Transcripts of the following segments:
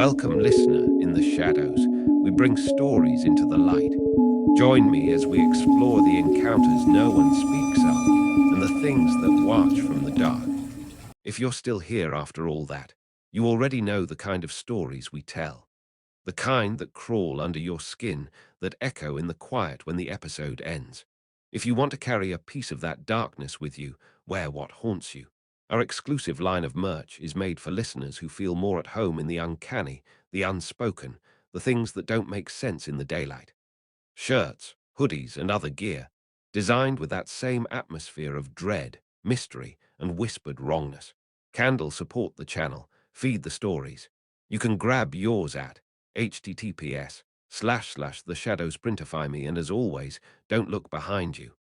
Welcome, listener, in the shadows. We bring stories into the light. Join me as we explore the encounters no one speaks of and the things that watch from the dark. If you're still here after all that, you already know the kind of stories we tell. The kind that crawl under your skin, that echo in the quiet when the episode ends. If you want to carry a piece of that darkness with you, wear what haunts you. Our exclusive line of merch is made for listeners who feel more at home in the uncanny, the unspoken, the things that don't make sense in the daylight. Shirts, hoodies, and other gear, designed with that same atmosphere of dread, mystery, and whispered wrongness. Candles support the channel, feed the stories. You can grab yours at https://theshadowsprintify me, and as always, don't look behind you.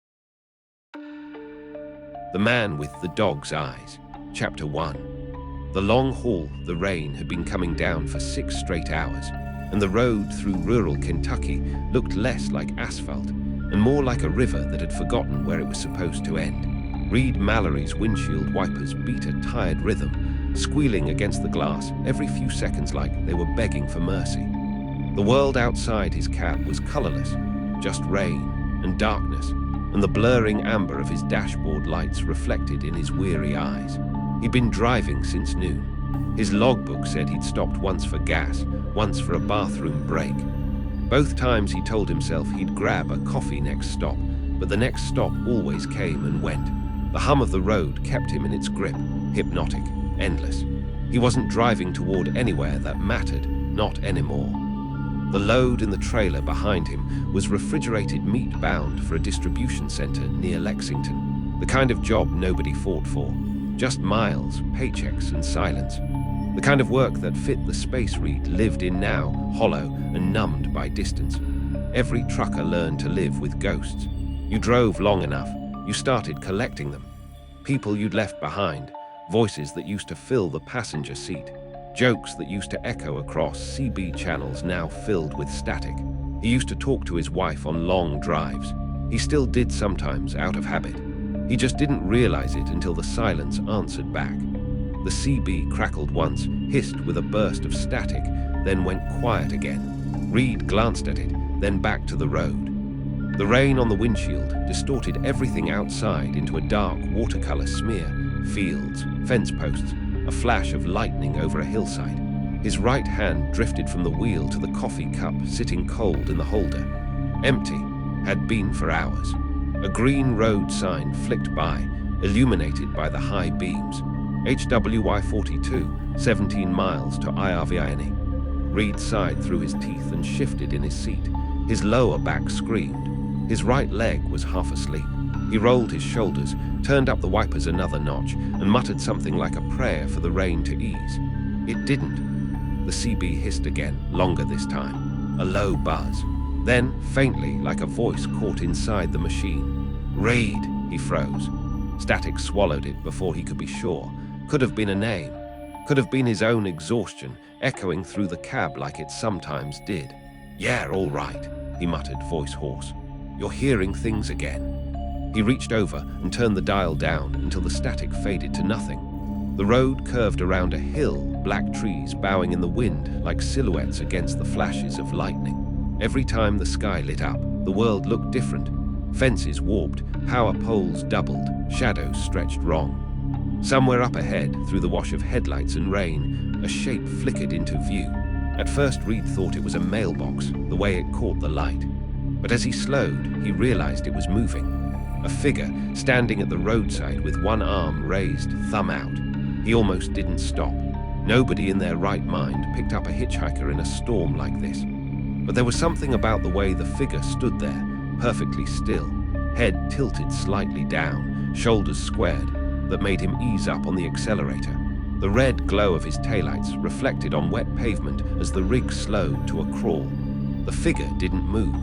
The Man with the Dog's Eyes, Chapter 1. The long haul, the rain had been coming down for 6 straight hours, and the road through rural Kentucky looked less like asphalt and more like a river that had forgotten where it was supposed to end. Reed Mallory's windshield wipers beat a tired rhythm, squealing against the glass every few seconds like they were begging for mercy. The world outside his cab was colorless, just rain and darkness, and the blurring amber of his dashboard lights reflected in his weary eyes. He'd been driving since noon. His logbook said he'd stopped once for gas, once for a bathroom break. Both times he told himself he'd grab a coffee next stop, but the next stop always came and went. The hum of the road kept him in its grip, hypnotic, endless. He wasn't driving toward anywhere that mattered, not anymore. The load in the trailer behind him was refrigerated meat bound for a distribution center near Lexington, the kind of job nobody fought for, just miles, paychecks, and silence. The kind of work that fit the space Reed lived in now, hollow and numbed by distance. Every trucker learned to live with ghosts. You drove long enough, you started collecting them. People you'd left behind, voices that used to fill the passenger seat. Jokes that used to echo across CB channels now filled with static. He used to talk to his wife on long drives. He still did sometimes, out of habit. He just didn't realize it until the silence answered back. The CB crackled once, hissed with a burst of static, then went quiet again. Reed glanced at it, then back to the road. The rain on the windshield distorted everything outside into a dark watercolor smear. Fields, fence posts, a flash of lightning over a hillside. His right hand drifted from the wheel to the coffee cup sitting cold in the holder. Empty, had been for hours. A green road sign flicked by, illuminated by the high beams. HWY 42, 17 miles to IRVINE. Reed sighed through his teeth and shifted in his seat. His lower back screamed. His right leg was half asleep. He rolled his shoulders, turned up the wipers another notch, and muttered something like a prayer for the rain to ease. It didn't. The CB hissed again, longer this time. A low buzz. Then, faintly, like a voice caught inside the machine. Reed, he froze. Static swallowed it before he could be sure. Could have been a name. Could have been his own exhaustion, echoing through the cab like it sometimes did. Yeah, all right, he muttered, voice hoarse. You're hearing things again. He reached over and turned the dial down until the static faded to nothing. The road curved around a hill, black trees bowing in the wind like silhouettes against the flashes of lightning. Every time the sky lit up, the world looked different. Fences warped, power poles doubled, shadows stretched wrong. Somewhere up ahead, through the wash of headlights and rain, a shape flickered into view. At first, Reed thought it was a mailbox, the way it caught the light. But as he slowed, he realized it was moving. A figure standing at the roadside with one arm raised, thumb out. He almost didn't stop. Nobody in their right mind picked up a hitchhiker in a storm like this. But there was something about the way the figure stood there, perfectly still, head tilted slightly down, shoulders squared, that made him ease up on the accelerator. The red glow of his taillights reflected on wet pavement as the rig slowed to a crawl. The figure didn't move.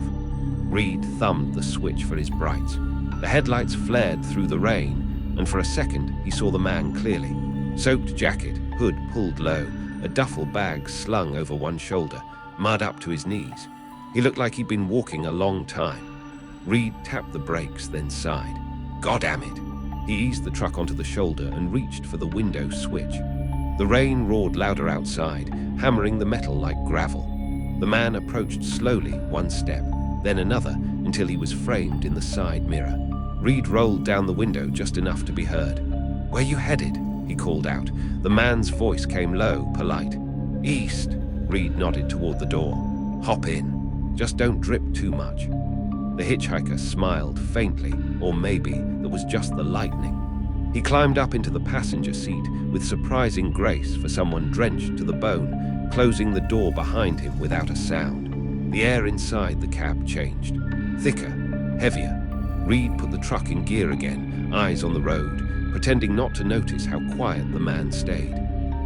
Reed thumbed the switch for his brights. The headlights flared through the rain, and for a second he saw the man clearly. Soaked jacket, hood pulled low, a duffel bag slung over one shoulder, mud up to his knees. He looked like he'd been walking a long time. Reed tapped the brakes, then sighed. God damn it! He eased the truck onto the shoulder and reached for the window switch. The rain roared louder outside, hammering the metal like gravel. The man approached slowly, one step, then another, until he was framed in the side mirror. Reed rolled down the window just enough to be heard. "Where you headed?" he called out. The man's voice came low, polite. "East." Reed nodded toward the door. "Hop in. Just don't drip too much." The hitchhiker smiled faintly, or maybe that was just the lightning. He climbed up into the passenger seat with surprising grace for someone drenched to the bone, closing the door behind him without a sound. The air inside the cab changed. Thicker, heavier. Reed put the truck in gear again, eyes on the road, pretending not to notice how quiet the man stayed.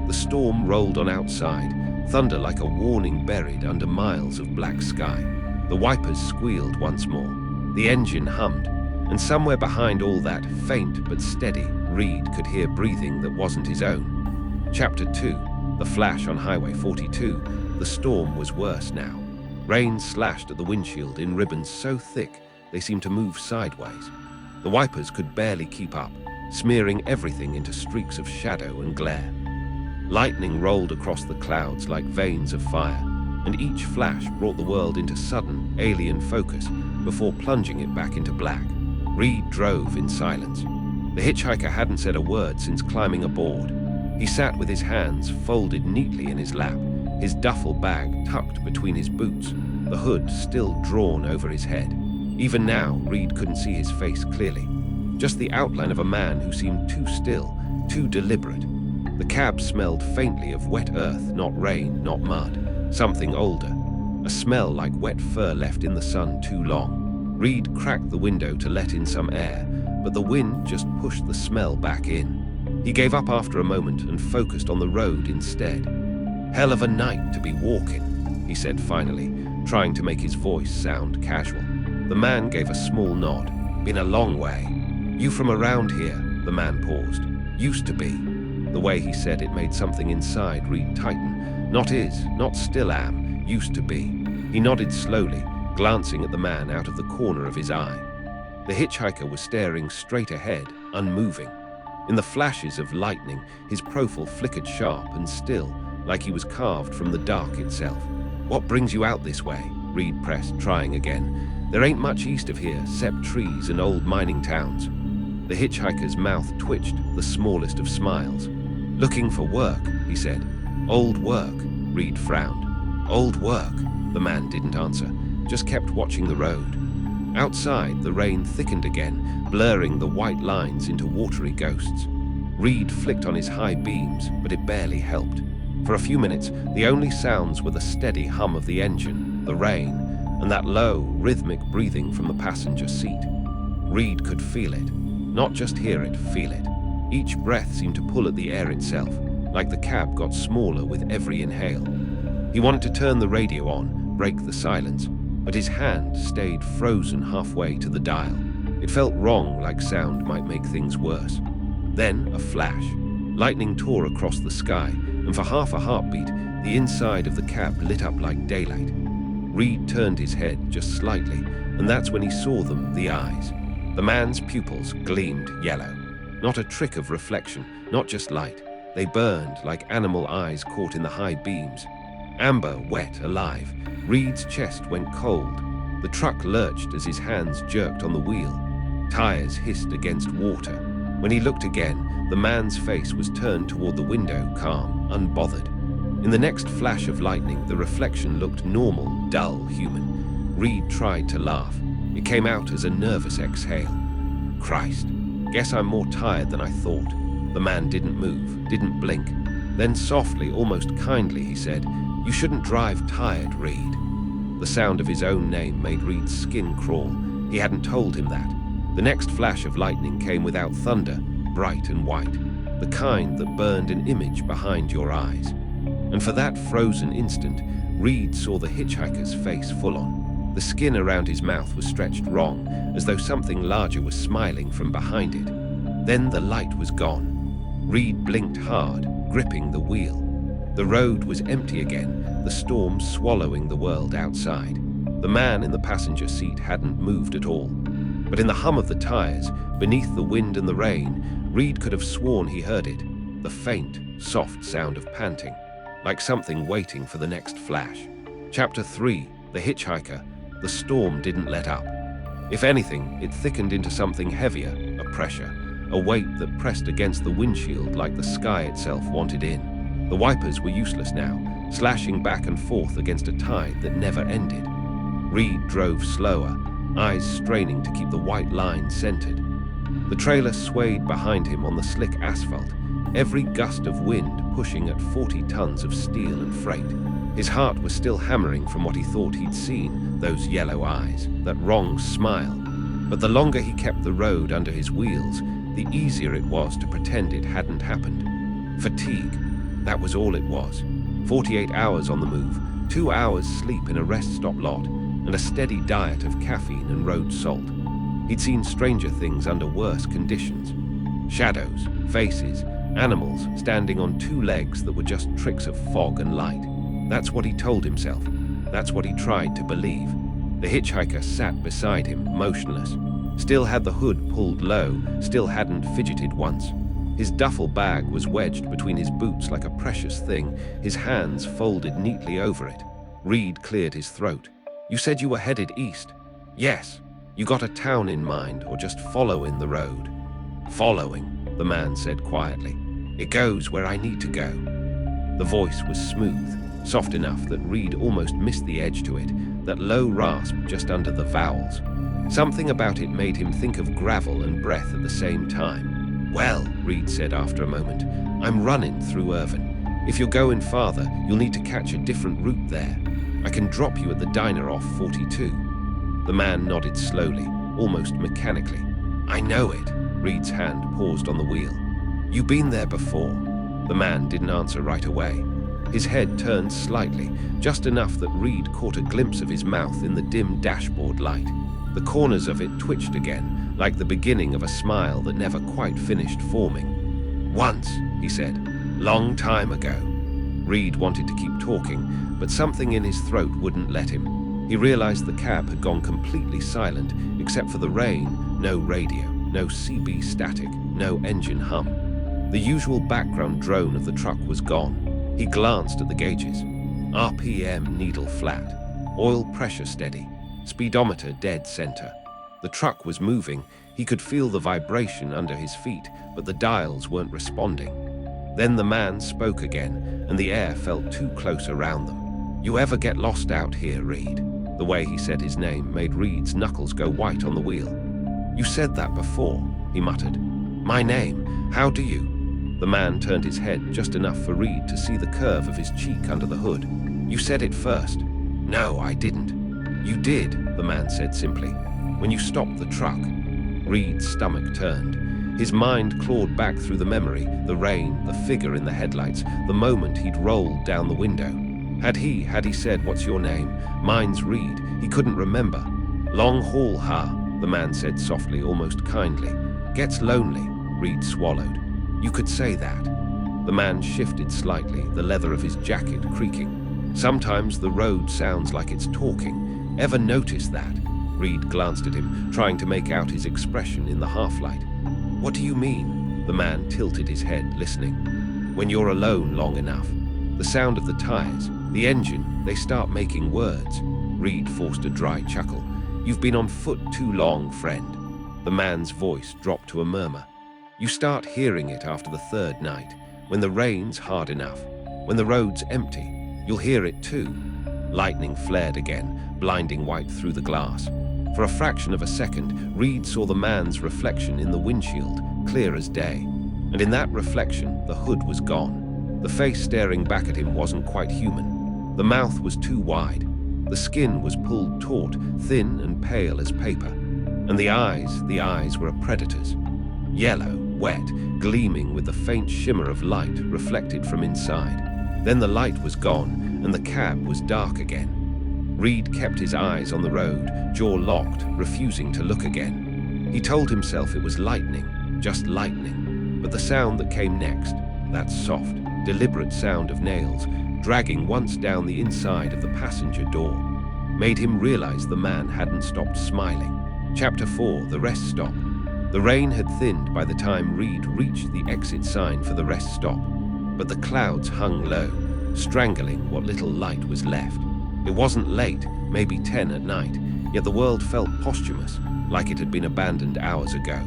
The storm rolled on outside, thunder like a warning buried under miles of black sky. The wipers squealed once more. The engine hummed, and somewhere behind all that, faint but steady, Reed could hear breathing that wasn't his own. Chapter 2. The flash on Highway 42. The storm was worse now. Rain slashed at the windshield in ribbons so thick they seemed to move sideways. The wipers could barely keep up, smearing everything into streaks of shadow and glare. Lightning rolled across the clouds like veins of fire, and each flash brought the world into sudden, alien focus before plunging it back into black. Reed drove in silence. The hitchhiker hadn't said a word since climbing aboard. He sat with his hands folded neatly in his lap, his duffel bag tucked between his boots, the hood still drawn over his head. Even now, Reed couldn't see his face clearly, just the outline of a man who seemed too still, too deliberate. The cab smelled faintly of wet earth, not rain, not mud, something older, a smell like wet fur left in the sun too long. Reed cracked the window to let in some air, but the wind just pushed the smell back in. He gave up after a moment and focused on the road instead. "Hell of a night to be walking," he said finally, trying to make his voice sound casual. The man gave a small nod. "Been a long way." "You from around here?" The man paused. "Used to be." The way he said it made something inside Reed tighten. Not is, not still am, used to be. He nodded slowly, glancing at the man out of the corner of his eye. The hitchhiker was staring straight ahead, unmoving. In the flashes of lightning, his profile flickered sharp and still, like he was carved from the dark itself. "What brings you out this way?" Reed pressed, trying again. "There ain't much east of here, 'cept trees and old mining towns." The hitchhiker's mouth twitched, the smallest of smiles. "Looking for work," he said. "Old work," Reed frowned. "Old work?" The man didn't answer, just kept watching the road. Outside, the rain thickened again, blurring the white lines into watery ghosts. Reed flicked on his high beams, but it barely helped. For a few minutes, the only sounds were the steady hum of the engine, the rain, and that low, rhythmic breathing from the passenger seat. Reed could feel it. Not just hear it, feel it. Each breath seemed to pull at the air itself, like the cab got smaller with every inhale. He wanted to turn the radio on, break the silence, but his hand stayed frozen halfway to the dial. It felt wrong, like sound might make things worse. Then a flash. Lightning tore across the sky, and for half a heartbeat, the inside of the cab lit up like daylight. Reed turned his head just slightly, and that's when he saw them, the eyes. The man's pupils gleamed yellow. Not a trick of reflection, not just light. They burned like animal eyes caught in the high beams. Amber, wet, alive. Reed's chest went cold. The truck lurched as his hands jerked on the wheel. Tires hissed against water. When he looked again, the man's face was turned toward the window, calm, unbothered. In the next flash of lightning, the reflection looked normal, dull, human. Reed tried to laugh. It came out as a nervous exhale. "Christ, guess I'm more tired than I thought." The man didn't move, didn't blink. Then softly, almost kindly, he said, "You shouldn't drive tired, Reed." The sound of his own name made Reed's skin crawl. He hadn't told him that. The next flash of lightning came without thunder, bright and white, the kind that burned an image behind your eyes. And for that frozen instant, Reed saw the hitchhiker's face full on. The skin around his mouth was stretched wrong, as though something larger was smiling from behind it. Then the light was gone. Reed blinked hard, gripping the wheel. The road was empty again, the storm swallowing the world outside. The man in the passenger seat hadn't moved at all. But in the hum of the tires, beneath the wind and the rain, Reed could have sworn he heard it. the faint, soft sound of panting, like something waiting for the next flash. Chapter 3, The Hitchhiker. The storm didn't let up. If anything, it thickened into something heavier, a pressure, a weight that pressed against the windshield like the sky itself wanted in. The wipers were useless now, slashing back and forth against a tide that never ended. Reed drove slower, eyes straining to keep the white line centered. The trailer swayed behind him on the slick asphalt, every gust of wind pushing at 40 tons of steel and freight. His heart was still hammering from what he thought he'd seen, those yellow eyes, that wrong smile. But the longer he kept the road under his wheels, the easier it was to pretend it hadn't happened. Fatigue, that was all it was. 48 hours on the move, 2 hours sleep in a rest-stop lot, and a steady diet of caffeine and road salt. He'd seen stranger things under worse conditions. Shadows, faces, animals standing on 2 legs that were just tricks of fog and light. That's what he told himself. That's what he tried to believe. The hitchhiker sat beside him, motionless. Still had the hood pulled low, still hadn't fidgeted once. His duffel bag was wedged between his boots like a precious thing, his hands folded neatly over it. Reed cleared his throat. "You said you were headed east." "Yes. You got a town in mind, or just following the road?" "Following," the man said quietly. "It goes where I need to go." The voice was smooth, soft enough that Reed almost missed the edge to it, that low rasp just under the vowels. Something about it made him think of gravel and breath at the same time. "Well," Reed said after a moment, "I'm running through Irvine. If you're going farther, you'll need to catch a different route there. I can drop you at the diner off 42. The man nodded slowly, almost mechanically. "I know it." Reed's hand paused on the wheel. "You been there before?" The man didn't answer right away. His head turned slightly, just enough that Reed caught a glimpse of his mouth in the dim dashboard light. The corners of it twitched again, like the beginning of a smile that never quite finished forming. "Once," he said. "Long time ago." Reed wanted to keep talking, but something in his throat wouldn't let him. He realized the cab had gone completely silent, except for the rain, no radio, no CB static, no engine hum. The usual background drone of the truck was gone. He glanced at the gauges. RPM needle flat, oil pressure steady, speedometer dead center. The truck was moving. He could feel the vibration under his feet, but the dials weren't responding. Then the man spoke again, and the air felt too close around them. "You ever get lost out here, Reed?" The way he said his name made Reed's knuckles go white on the wheel. "You said that before," he muttered. "My name? How do you?" The man turned his head just enough for Reed to see the curve of his cheek under the hood. "You said it first." "No, I didn't." "You did," the man said simply. "When you stopped the truck." Reed's stomach turned. His mind clawed back through the memory, the rain, the figure in the headlights, the moment he'd rolled down the window. Had he said, "What's your name?" "Mine's Reed." He couldn't remember. "Long haul, huh?" the man said softly, almost kindly. "Gets lonely," Reed swallowed. "You could say that." The man shifted slightly, the leather of his jacket creaking. "Sometimes the road sounds like it's talking. Ever notice that?" Reed glanced at him, trying to make out his expression in the half-light. "What do you mean?" The man tilted his head, listening. "When you're alone long enough. The sound of the tires, the engine, they start making words." Reed forced a dry chuckle. "You've been on foot too long, friend." The man's voice dropped to a murmur. "You start hearing it after the 3rd night, when the rain's hard enough, when the road's empty. You'll hear it too." Lightning flared again, blinding white through the glass. For a fraction of a second, Reed saw the man's reflection in the windshield, clear as day. And in that reflection, the hood was gone. The face staring back at him wasn't quite human. The mouth was too wide. The skin was pulled taut, thin and pale as paper. And the eyes were a predator's. Yellow, wet, gleaming with the faint shimmer of light reflected from inside. Then the light was gone, and the cab was dark again. Reed kept his eyes on the road, jaw locked, refusing to look again. He told himself it was lightning, just lightning. But the sound that came next, that soft, deliberate sound of nails, dragging once down the inside of the passenger door, made him realize the man hadn't stopped smiling. Chapter 4, The Rest Stop. The rain had thinned by the time Reed reached the exit sign for the rest stop, but the clouds hung low, strangling what little light was left. It wasn't late, maybe 10 at night, yet the world felt posthumous, like it had been abandoned hours ago.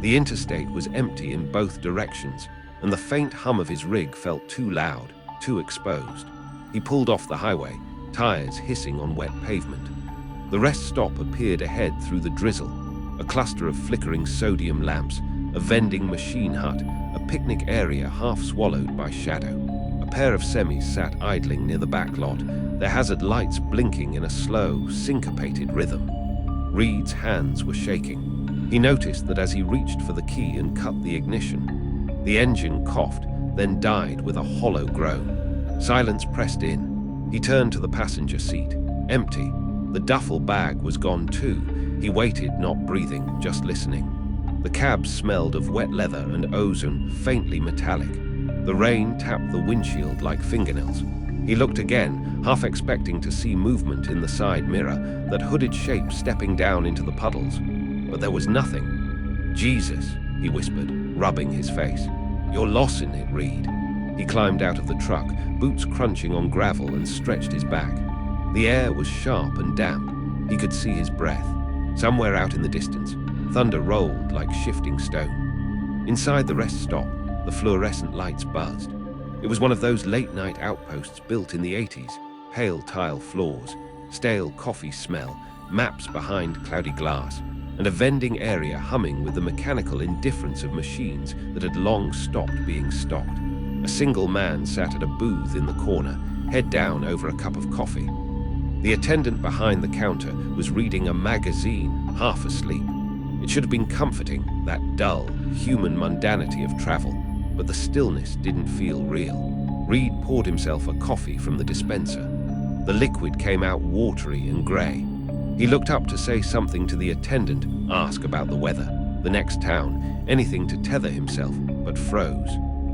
The interstate was empty in both directions, and the faint hum of his rig felt too loud, too exposed. He pulled off the highway, tires hissing on wet pavement. The rest stop appeared ahead through the drizzle, a cluster of flickering sodium lamps, a vending machine hut, a picnic area half swallowed by shadow. A pair of semis sat idling near the back lot, their hazard lights blinking in a slow, syncopated rhythm. Reed's hands were shaking. He noticed that as he reached for the key and cut the ignition, the engine coughed, then died with a hollow groan. Silence pressed in. He turned to the passenger seat. Empty. The duffel bag was gone too. He waited, not breathing, just listening. The cab smelled of wet leather and ozone, faintly metallic. The rain tapped the windshield like fingernails. He looked again, half expecting to see movement in the side mirror, that hooded shape stepping down into the puddles. But there was nothing. "Jesus," he whispered, rubbing his face. "You're lost in it, Reed." He climbed out of the truck, boots crunching on gravel, and stretched his back. The air was sharp and damp. He could see his breath. Somewhere out in the distance, thunder rolled like shifting stone. Inside the rest stop, the fluorescent lights buzzed. It was one of those late-night outposts built in the 80s, pale tile floors, stale coffee smell, maps behind cloudy glass, and a vending area humming with the mechanical indifference of machines that had long stopped being stocked. A single man sat at a booth in the corner, head down over a cup of coffee. The attendant behind the counter was reading a magazine, half asleep. It should have been comforting, that dull, human mundanity of travel, but the stillness didn't feel real. Reed poured himself a coffee from the dispenser. The liquid came out watery and grey. He looked up to say something to the attendant, ask about the weather, the next town, anything to tether himself, but froze.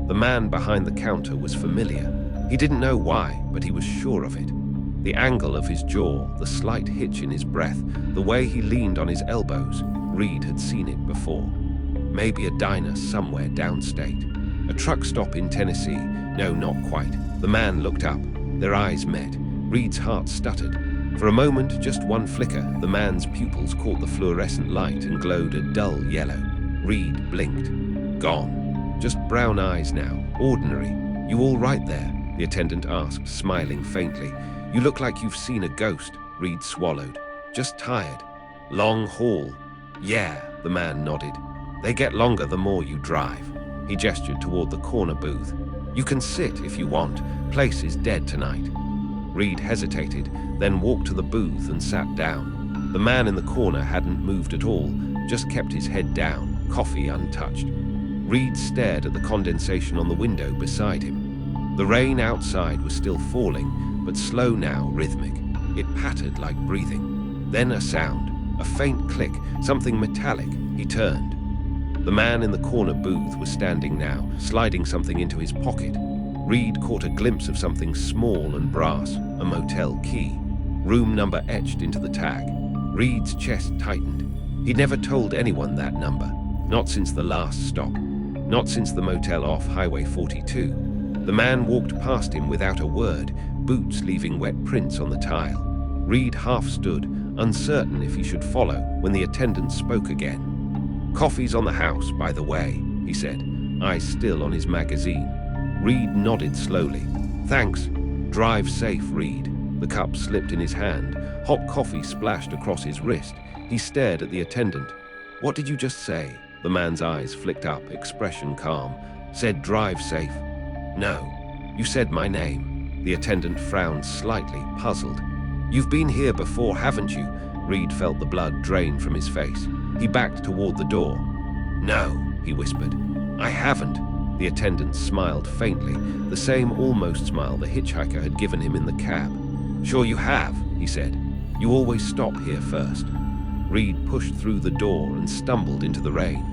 The man behind the counter was familiar. He didn't know why, but he was sure of it. The angle of his jaw, the slight hitch in his breath, the way he leaned on his elbows, Reed had seen it before. Maybe a diner somewhere downstate. A truck stop in Tennessee. No, not quite. The man looked up. Their eyes met. Reed's heart stuttered. For a moment, just one flicker, the man's pupils caught the fluorescent light and glowed a dull yellow. Reed blinked. Gone. Just brown eyes now. Ordinary. "You all right there?" the attendant asked, smiling faintly. "You look like you've seen a ghost." Reed swallowed. "Just tired." "Long haul." "Yeah," the man nodded. "They get longer the more you drive." He gestured toward the corner booth. "You can sit if you want. Place is dead tonight." Reed hesitated, then walked to the booth and sat down. The man in the corner hadn't moved at all, just kept his head down, coffee untouched. Reed stared at the condensation on the window beside him. The rain outside was still falling, but slow now, rhythmic. It pattered like breathing. Then a sound, a faint click, something metallic. He turned. The man in the corner booth was standing now, sliding something into his pocket. Reed caught a glimpse of something small and brass, a motel key. Room number etched into the tag. Reed's chest tightened. He'd never told anyone that number, not since the last stop, not since the motel off Highway 42. The man walked past him without a word, boots leaving wet prints on the tile. Reed half stood, uncertain if he should follow, when the attendant spoke again. "Coffee's on the house, by the way," he said, eyes still on his magazine. Reed nodded slowly. "Thanks. Drive safe, Reed." The cup slipped in his hand. Hot coffee splashed across his wrist. He stared at the attendant. "What did you just say?" The man's eyes flicked up, expression calm. "Said drive safe." "No. You said my name." The attendant frowned slightly, puzzled. "You've been here before, haven't you?" Reed felt the blood drain from his face. He backed toward the door. "No," he whispered. "I haven't." The attendant smiled faintly, the same almost smile the hitchhiker had given him in the cab. "Sure you have," he said. "You always stop here first." Reed pushed through the door and stumbled into the rain.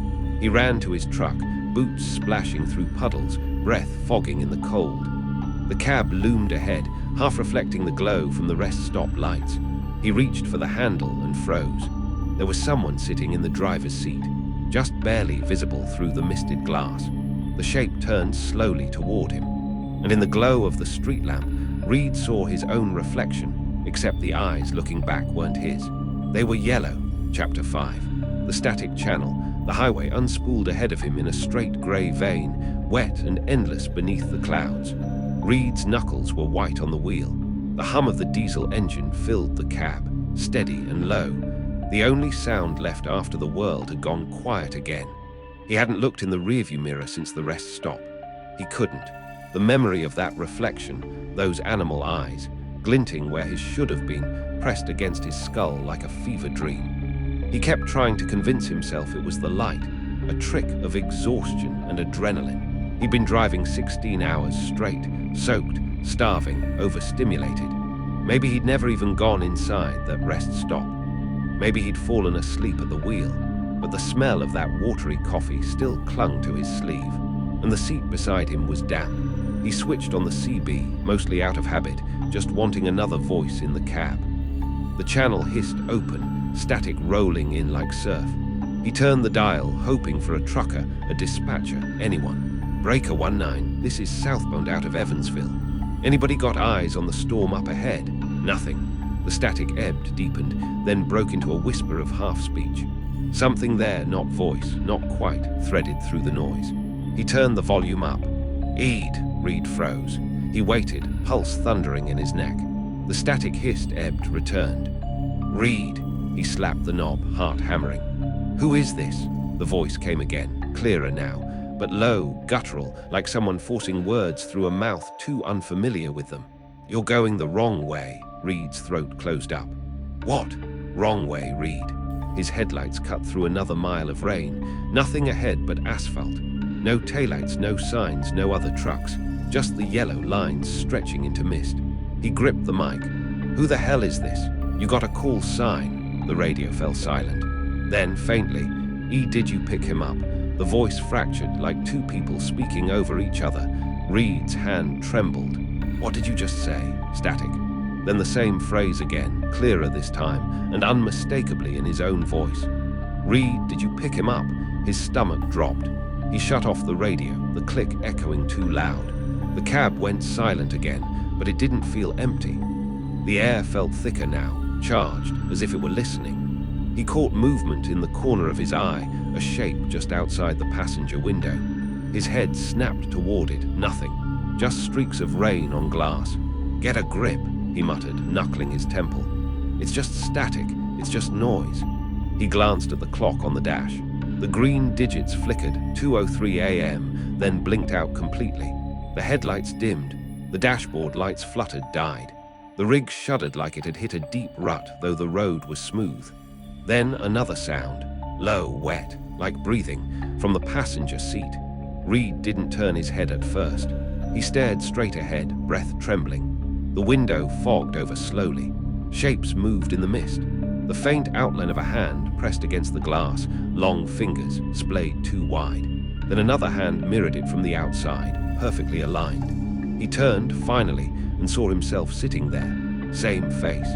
He ran to his truck, boots splashing through puddles, breath fogging in the cold. The cab loomed ahead, half reflecting the glow from the rest stop lights. He reached for the handle and froze. There was someone sitting in the driver's seat. just barely visible through the misted glass. The shape turned slowly toward him, and in the glow of the street lamp, Reed saw his own reflection, except the eyes looking back weren't his. They were yellow. Chapter 5. The static channel, the highway unspooled ahead of him in a straight grey vein, wet and endless beneath the clouds. Reed's knuckles were white on the wheel. The hum of the diesel engine filled the cab, steady and low. The only sound left after the world had gone quiet again. He hadn't looked in the rearview mirror since the rest stop. He couldn't. The memory of that reflection, those animal eyes, glinting where his should have been, pressed against his skull like a fever dream. He kept trying to convince himself it was the light, a trick of exhaustion and adrenaline. He'd been driving 16 hours straight, soaked, starving, overstimulated. Maybe he'd never even gone inside that rest stop. Maybe he'd fallen asleep at the wheel, but the smell of that watery coffee still clung to his sleeve, and the seat beside him was damp. He switched on the CB, mostly out of habit, just wanting another voice in the cab. The channel hissed open, static rolling in like surf. He turned the dial, hoping for a trucker, a dispatcher, anyone. Breaker 19, this is southbound out of Evansville. Anybody got eyes on the storm up ahead? Nothing. The static ebbed, deepened, then broke into a whisper of half-speech. Something there, not voice, not quite, threaded through the noise. He turned the volume up. Eed, Reed froze. He waited, pulse thundering in his neck. The static hissed, ebbed, returned. Reed, he slapped the knob, heart hammering. Who is this? The voice came again, clearer now, but low, guttural, like someone forcing words through a mouth too unfamiliar with them. You're going the wrong way. Reed's throat closed up. What? Wrong way, Reed. His headlights cut through another mile of rain. Nothing ahead but asphalt. No taillights, no signs, no other trucks. Just the yellow lines stretching into mist. He gripped the mic. Who the hell is this? You got a call sign. The radio fell silent. Then, faintly, did you pick him up? The voice fractured like two people speaking over each other. Reed's hand trembled. What did you just say? Static. Then the same phrase again, clearer this time, and unmistakably in his own voice. Reed, did you pick him up? His stomach dropped. He shut off the radio, the click echoing too loud. The cab went silent again, but it didn't feel empty. The air felt thicker now, charged, as if it were listening. He caught movement in the corner of his eye, a shape just outside the passenger window. His head snapped toward it, nothing. Just streaks of rain on glass. Get a grip, he muttered, knuckling his temple. It's just static, it's just noise. He glanced at the clock on the dash. The green digits flickered, 2:03 a.m., then blinked out completely. The headlights dimmed. The dashboard lights fluttered, died. The rig shuddered like it had hit a deep rut, though the road was smooth. Then another sound, low, wet, like breathing, from the passenger seat. Reed didn't turn his head at first. He stared straight ahead, breath trembling. The window fogged over slowly. Shapes moved in the mist. The faint outline of a hand pressed against the glass, long fingers splayed too wide. Then another hand mirrored it from the outside, perfectly aligned. He turned, finally, and saw himself sitting there. Same face,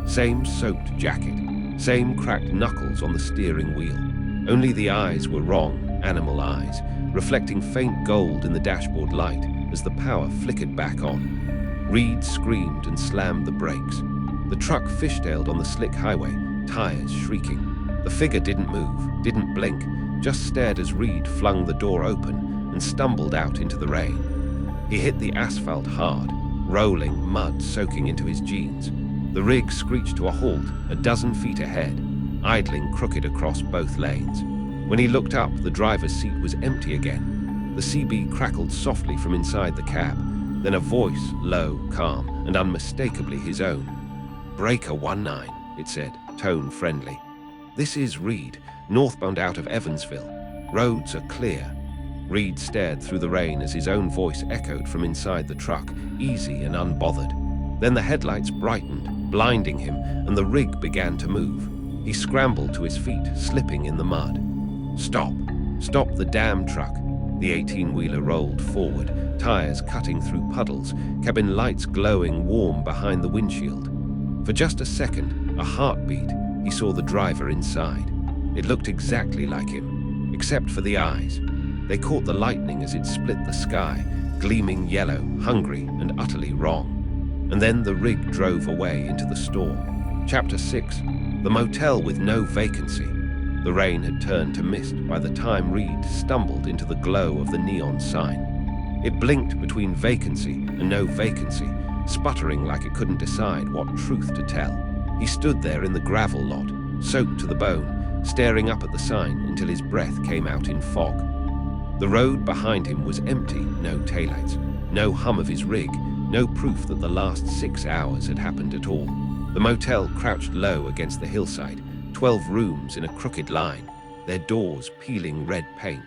same soaked jacket, same cracked knuckles on the steering wheel. Only the eyes were wrong, animal eyes, reflecting faint gold in the dashboard light as the power flickered back on. Reed screamed and slammed the brakes. The truck fishtailed on the slick highway, tires shrieking. The figure didn't move, didn't blink, just stared as Reed flung the door open and stumbled out into the rain. He hit the asphalt hard, rolling, mud soaking into his jeans. The rig screeched to a halt a dozen feet ahead, idling crooked across both lanes. When he looked up, the driver's seat was empty again. The CB crackled softly from inside the cab, then a voice, low, calm, and unmistakably his own. Breaker 19, it said, tone friendly. This is Reed, northbound out of Evansville. Roads are clear. Reed stared through the rain as his own voice echoed from inside the truck, easy and unbothered. Then the headlights brightened, blinding him, and the rig began to move. He scrambled to his feet, slipping in the mud. Stop! Stop the damn truck! The 18-wheeler rolled forward, tires cutting through puddles, cabin lights glowing warm behind the windshield. For just a second, a heartbeat, he saw the driver inside. It looked exactly like him. except for the eyes. They caught the lightning as it split the sky, gleaming yellow, hungry, and utterly wrong. And then the rig drove away into the storm. Chapter 6. The motel with no vacancy. The rain had turned to mist by the time Reed stumbled into the glow of the neon sign. It blinked between vacancy and no vacancy, sputtering like it couldn't decide what truth to tell. He stood there in the gravel lot, soaked to the bone, staring up at the sign until his breath came out in fog. The road behind him was empty, no taillights, no hum of his rig, no proof that the last 6 hours had happened at all. The motel crouched low against the hillside, 12 rooms in a crooked line, their doors peeling red paint.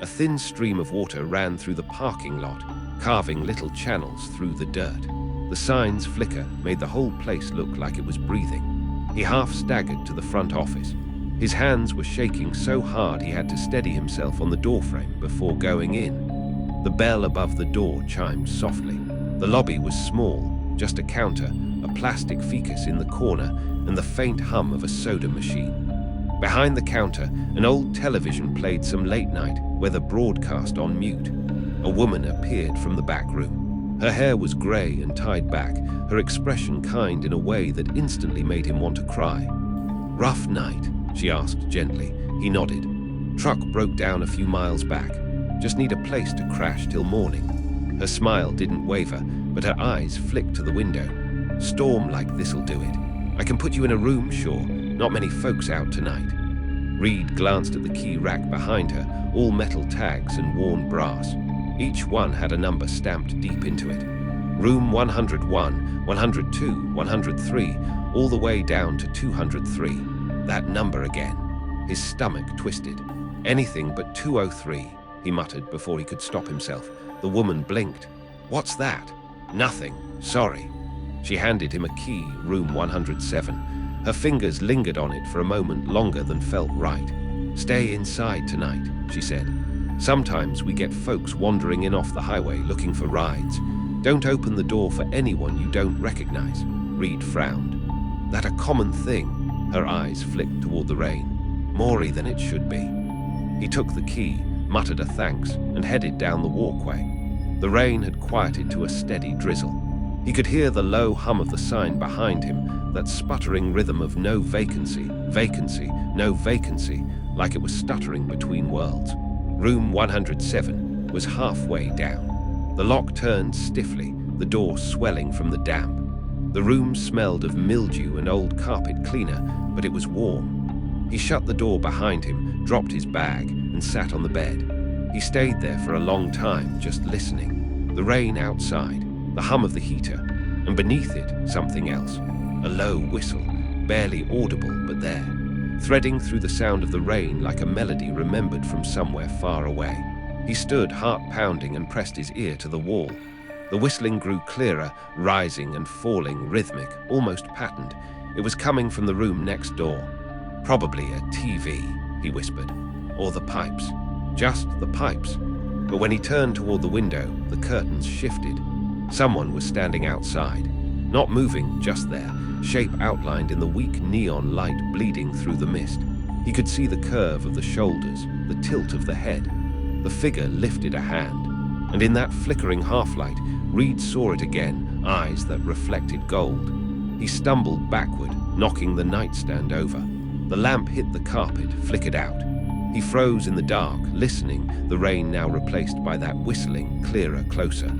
A thin stream of water ran through the parking lot, carving little channels through the dirt. The sign's flicker made the whole place look like it was breathing. He half staggered to the front office. His hands were shaking so hard he had to steady himself on the doorframe before going in. The bell above the door chimed softly. The lobby was small, just a counter, a plastic ficus in the corner, and the faint hum of a soda machine. Behind the counter, an old television played some late-night weather broadcast on mute. A woman appeared from the back room. Her hair was grey and tied back, her expression kind in a way that instantly made him want to cry. "Rough night?" she asked gently. He nodded. "Truck broke down a few miles back. Just need a place to crash till morning." Her smile didn't waver, but her eyes flicked to the window. "Storm like this'll do it. I can put you in a room, sure. Not many folks out tonight." Reed glanced at the key rack behind her, all metal tags and worn brass. Each one had a number stamped deep into it. Room 101, 102, 103, all the way down to 203. That number again. His stomach twisted. "Anything but 203, he muttered before he could stop himself. The woman blinked. "What's that?" "Nothing, sorry." She handed him a key, room 107. Her fingers lingered on it for a moment longer than felt right. "Stay inside tonight," she said. "Sometimes we get folks wandering in off the highway looking for rides. Don't open the door for anyone you don't recognize." Reed frowned. "That a common thing?" Her eyes flicked toward the rain. "More than it should be." He took the key, muttered a thanks, and headed down the walkway. The rain had quieted to a steady drizzle. He could hear the low hum of the sign behind him, that sputtering rhythm of no vacancy, vacancy, no vacancy, like it was stuttering between worlds. Room 107 was halfway down. The lock turned stiffly, the door swelling from the damp. The room smelled of mildew and old carpet cleaner, but it was warm. He shut the door behind him, dropped his bag, and sat on the bed. He stayed there for a long time, just listening. The rain outside, the hum of the heater, and beneath it, something else. A low whistle, barely audible, but there. Threading through the sound of the rain like a melody remembered from somewhere far away. He stood, heart pounding, and pressed his ear to the wall. The whistling grew clearer, rising and falling, rhythmic, almost patterned. It was coming from the room next door. "Probably a TV," he whispered. "Or the pipes. Just the pipes." But when he turned toward the window, the curtains shifted. Someone was standing outside. Not moving, just there, shape outlined in the weak neon light bleeding through the mist. He could see the curve of the shoulders, the tilt of the head. The figure lifted a hand, and in that flickering half-light, Reed saw it again, eyes that reflected gold. He stumbled backward, knocking the nightstand over. The lamp hit the carpet, flickered out. He froze in the dark, listening, the rain now replaced by that whistling, clearer, closer.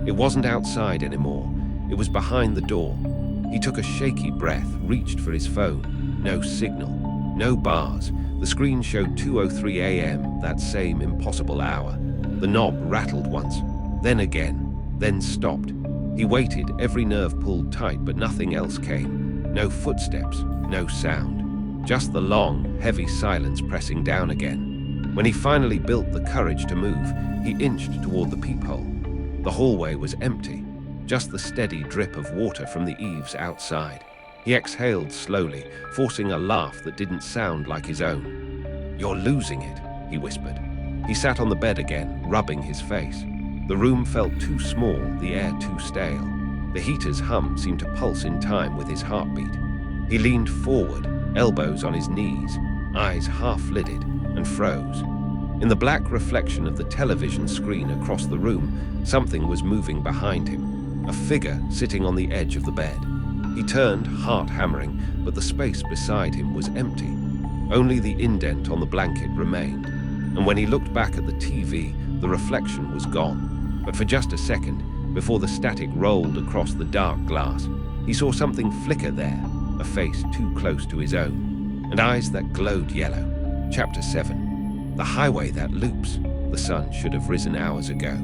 It wasn't outside anymore. It was behind the door. He took a shaky breath, reached for his phone. No signal, no bars. The screen showed 2:03 a.m., that same impossible hour. The knob rattled once, then again, then stopped. He waited, every nerve pulled tight, but nothing else came. No footsteps, no sound. Just the long, heavy silence pressing down again. When he finally built the courage to move, he inched toward the peephole. The hallway was empty, just the steady drip of water from the eaves outside. He exhaled slowly, forcing a laugh that didn't sound like his own. "You're losing it," he whispered. He sat on the bed again, rubbing his face. The room felt too small, the air too stale. The heater's hum seemed to pulse in time with his heartbeat. He leaned forward, elbows on his knees, eyes half-lidded, and froze. In the black reflection of the television screen across the room, something was moving behind him, a figure sitting on the edge of the bed. He turned, heart hammering, but the space beside him was empty. Only the indent on the blanket remained, and when he looked back at the TV, the reflection was gone. But for just a second, before the static rolled across the dark glass, he saw something flicker there, a face too close to his own, and eyes that glowed yellow. Chapter 7. The highway that loops. The sun should have risen hours ago.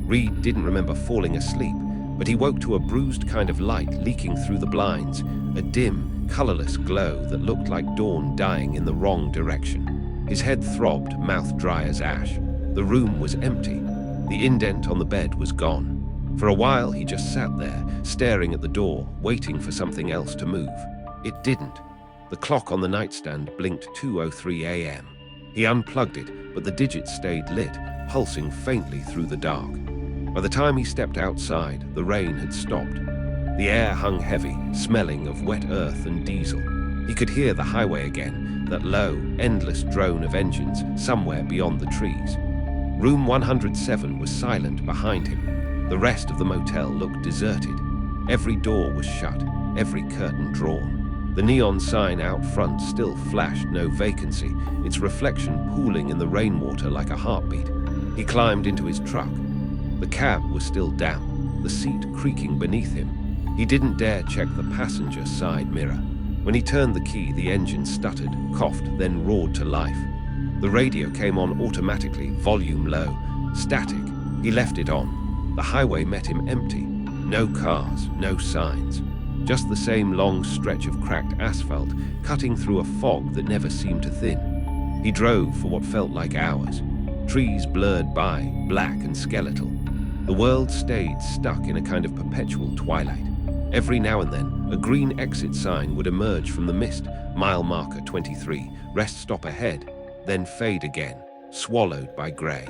Reed didn't remember falling asleep, but he woke to a bruised kind of light leaking through the blinds, a dim, colorless glow that looked like dawn dying in the wrong direction. His head throbbed, mouth dry as ash. The room was empty. The indent on the bed was gone. For a while, he just sat there, staring at the door, waiting for something else to move. It didn't. The clock on the nightstand blinked 2:03 a.m. He unplugged it, but the digits stayed lit, pulsing faintly through the dark. By the time he stepped outside, the rain had stopped. The air hung heavy, smelling of wet earth and diesel. He could hear the highway again, that low, endless drone of engines somewhere beyond the trees. Room 107 was silent behind him. The rest of the motel looked deserted. Every door was shut, every curtain drawn. The neon sign out front still flashed no vacancy, its reflection pooling in the rainwater like a heartbeat. He climbed into his truck. The cab was still damp, the seat creaking beneath him. He didn't dare check the passenger side mirror. When he turned the key, the engine stuttered, coughed, then roared to life. The radio came on automatically, volume low, static. He left it on. The highway met him empty. No cars, no signs. Just the same long stretch of cracked asphalt, cutting through a fog that never seemed to thin. He drove for what felt like hours. Trees blurred by, black and skeletal. The world stayed stuck in a kind of perpetual twilight. Every now and then, a green exit sign would emerge from the mist, mile marker 23, rest stop ahead, then fade again, swallowed by grey.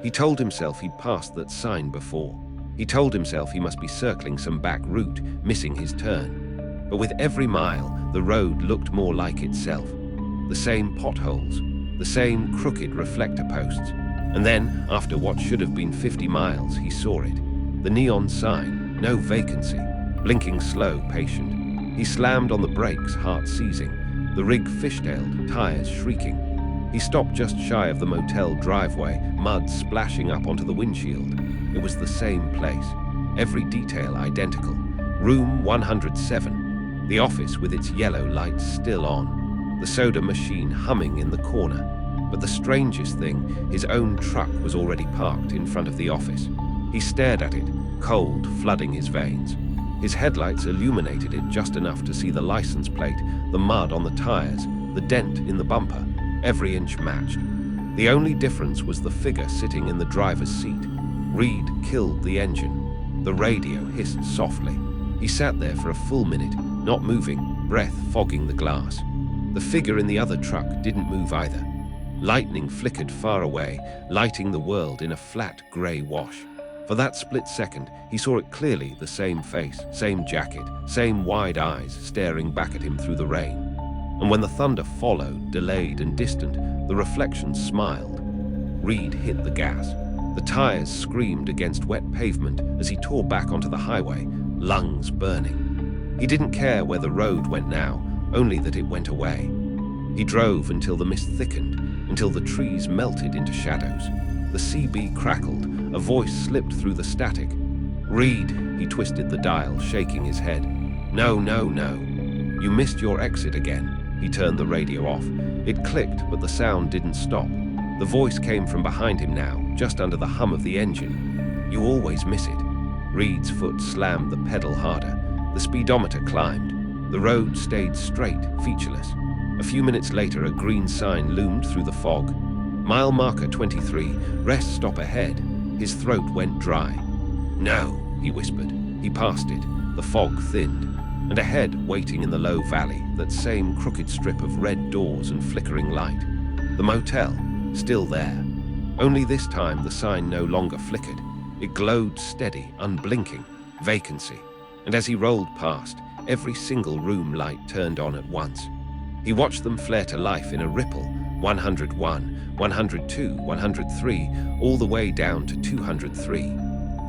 He told himself he'd passed that sign before. He told himself he must be circling some back route, missing his turn. But with every mile, the road looked more like itself. The same potholes, the same crooked reflector posts. And then, after what should have been 50 miles, he saw it. The neon sign, no vacancy, blinking slow, patient. He slammed on the brakes, heart seizing, the rig fishtailed, tires shrieking. He stopped just shy of the motel driveway, mud splashing up onto the windshield. It was the same place, every detail identical. Room 107, the office with its yellow lights still on, the soda machine humming in the corner. But the strangest thing, his own truck was already parked in front of the office. He stared at it, cold flooding his veins. His headlights illuminated it just enough to see the license plate, the mud on the tires, the dent in the bumper, every inch matched. The only difference was the figure sitting in the driver's seat. Reed killed the engine. The radio hissed softly. He sat there for a full minute, not moving, breath fogging the glass. The figure in the other truck didn't move either. Lightning flickered far away, lighting the world in a flat grey wash. For that split second, he saw it clearly, the same face, same jacket, same wide eyes staring back at him through the rain. And when the thunder followed, delayed and distant, the reflection smiled. Reed hit the gas. The tires screamed against wet pavement as he tore back onto the highway, lungs burning. He didn't care where the road went now, only that it went away. He drove until the mist thickened, until the trees melted into shadows. The CB crackled, a voice slipped through the static. Reed, he twisted the dial, shaking his head. No, no, no. You missed your exit again. He turned the radio off. It clicked, but the sound didn't stop. The voice came from behind him now, just under the hum of the engine. You always miss it. Reed's foot slammed the pedal harder. The speedometer climbed. The road stayed straight, featureless. A few minutes later, a green sign loomed through the fog. Mile marker 23, rest stop ahead. His throat went dry. No, he whispered. He passed it. The fog thinned. And ahead, waiting in the low valley, that same crooked strip of red doors and flickering light. The motel, still there. Only this time the sign no longer flickered. It glowed steady, unblinking, vacancy. And as he rolled past, every single room light turned on at once. He watched them flare to life in a ripple, 101, 102, 103, all the way down to 203.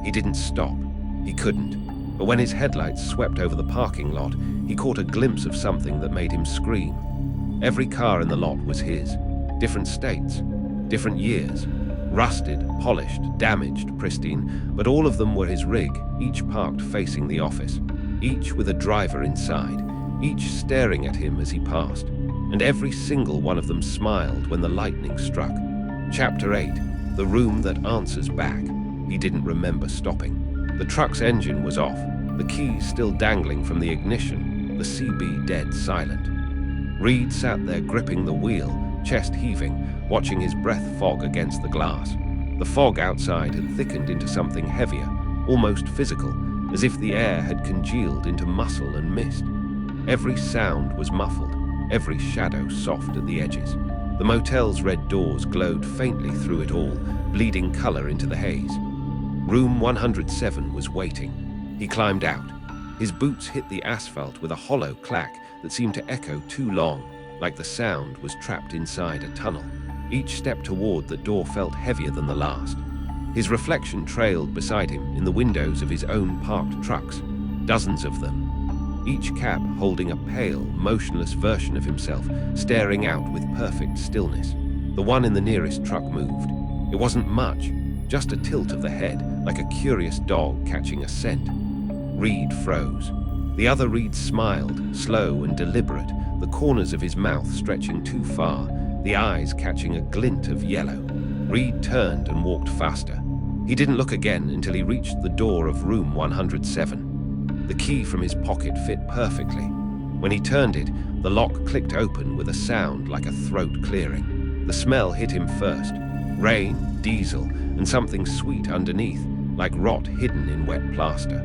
He didn't stop. He couldn't. But when his headlights swept over the parking lot, he caught a glimpse of something that made him scream. Every car in the lot was his. Different states, different years. Rusted, polished, damaged, pristine, but all of them were his rig, each parked facing the office. Each with a driver inside, each staring at him as he passed. And every single one of them smiled when the lightning struck. Chapter 8, The Room That Answers Back. He didn't remember stopping. The truck's engine was off, the keys still dangling from the ignition, the CB dead silent. Reed sat there gripping the wheel, chest heaving, watching his breath fog against the glass. The fog outside had thickened into something heavier, almost physical, as if the air had congealed into muscle and mist. Every sound was muffled, every shadow soft at the edges. The motel's red doors glowed faintly through it all, bleeding color into the haze. Room 107 was waiting. He climbed out. His boots hit the asphalt with a hollow clack that seemed to echo too long, like the sound was trapped inside a tunnel. Each step toward the door felt heavier than the last. His reflection trailed beside him in the windows of his own parked trucks, dozens of them. Each cab holding a pale, motionless version of himself, staring out with perfect stillness. The one in the nearest truck moved. It wasn't much, just a tilt of the head, like a curious dog catching a scent. Reed froze. The other Reed smiled, slow and deliberate, the corners of his mouth stretching too far, the eyes catching a glint of yellow. Reed turned and walked faster. He didn't look again until he reached the door of room 107. The key from his pocket fit perfectly. When he turned it, the lock clicked open with a sound like a throat clearing. The smell hit him first. Rain, diesel, and something sweet underneath, like rot hidden in wet plaster.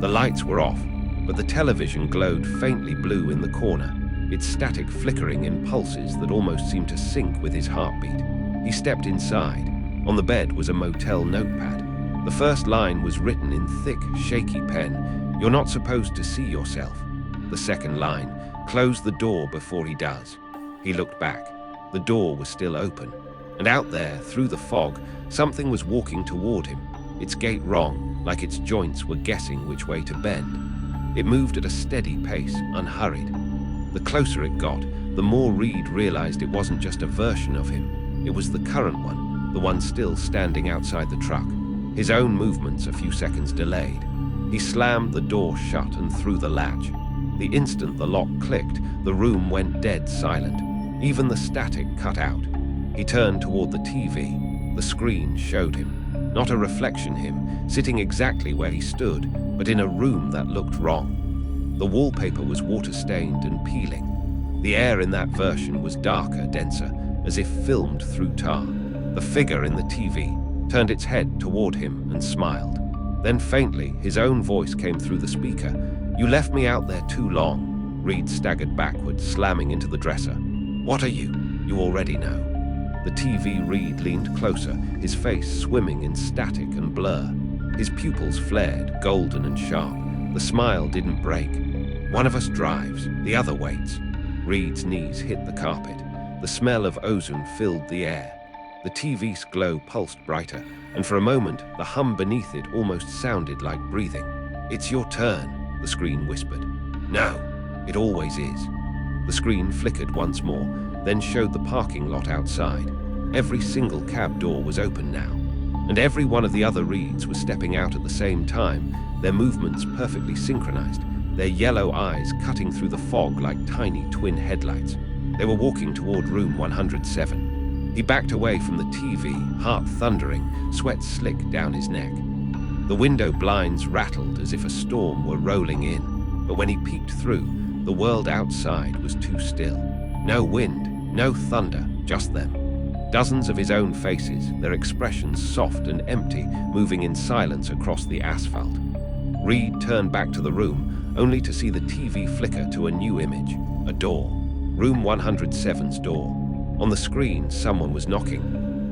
The lights were off, but the television glowed faintly blue in the corner, its static flickering in pulses that almost seemed to sync with his heartbeat. He stepped inside. On the bed was a motel notepad. The first line was written in thick, shaky pen, "You're not supposed to see yourself." The second line, "Close the door before he does." He looked back. The door was still open. And out there, through the fog, something was walking toward him, its gait wrong, like its joints were guessing which way to bend. It moved at a steady pace, unhurried. The closer it got, the more Reed realized it wasn't just a version of him. It was the current one, the one still standing outside the truck. His own movements a few seconds delayed. He slammed the door shut and threw the latch. The instant the lock clicked, the room went dead silent. Even the static cut out. He turned toward the TV. The screen showed him. Not a reflection him, sitting exactly where he stood, but in a room that looked wrong. The wallpaper was water-stained and peeling. The air in that version was darker, denser, as if filmed through tar. The figure in the TV turned its head toward him and smiled. Then faintly, his own voice came through the speaker. "You left me out there too long." Reed staggered backward, slamming into the dresser. "What are you?" "You already know." The TV Reed leaned closer, his face swimming in static and blur. His pupils flared, golden and sharp. The smile didn't break. "One of us drives, the other waits." Reed's knees hit the carpet. The smell of ozone filled the air. The TV's glow pulsed brighter, and for a moment, the hum beneath it almost sounded like breathing. "It's your turn," the screen whispered. "No, it always is." The screen flickered once more, then showed the parking lot outside. Every single cab door was open now, and every one of the other Reeds was stepping out at the same time, their movements perfectly synchronized, their yellow eyes cutting through the fog like tiny twin headlights. They were walking toward room 107. He backed away from the TV, heart thundering, sweat slick down his neck. The window blinds rattled as if a storm were rolling in, but when he peeked through, the world outside was too still. No wind, no thunder, just them. Dozens of his own faces, their expressions soft and empty, moving in silence across the asphalt. Reed turned back to the room, only to see the TV flicker to a new image, a door. Room 107's door. On the screen, someone was knocking,